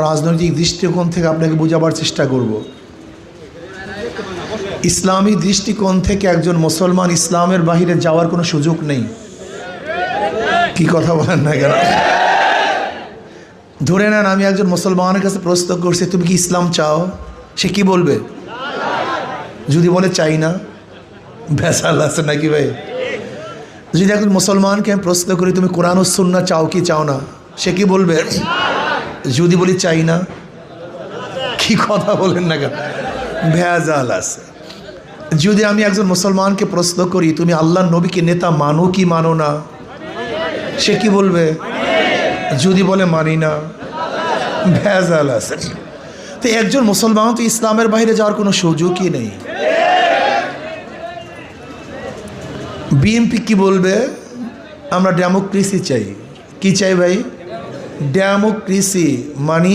রাজনৈতিক দৃষ্টিকোণ থেকে আপনাকে বোঝাবার চেষ্টা করব। ইসলামী দৃষ্টিকোণ থেকে একজন মুসলমান ইসলামের বাহিরে যাওয়ার কোনো সুযোগ নেই। কি কথা বলেন না কেন? ধরে নেন আমি একজন মুসলমানের কাছে প্রশ্ন করছি, তুমি কি ইসলাম চাও? সে কি বলবে? যদি বলে চাই না, ভেসাল আছে নাকি ভাই? যদি একজন মুসলমানকে আমি প্রশ্ন করি তুমি কোরআন ও সুন্নাহ চাও কি চাও না, সে কি বলবে? যদি বলি চাই না। কি কথা বলেন না কেন? ভেজাল আছে। যদি আমি একজন মুসলমানকে প্রশ্ন করি তুমি আল্লাহর নবীকে নেতা মানো কি মানো না, সে কি বলবে? যদি বলে মানি না। ভেজাল আছে। তো একজন মুসলমান তো ইসলামের বাইরে যাওয়ার কোনো সুযোগই নেই। বিএনপি কি বলবে? আমরা ডেমোক্রেসি চাই। কি চাই ভাই? ডেমোক্রেসি মানে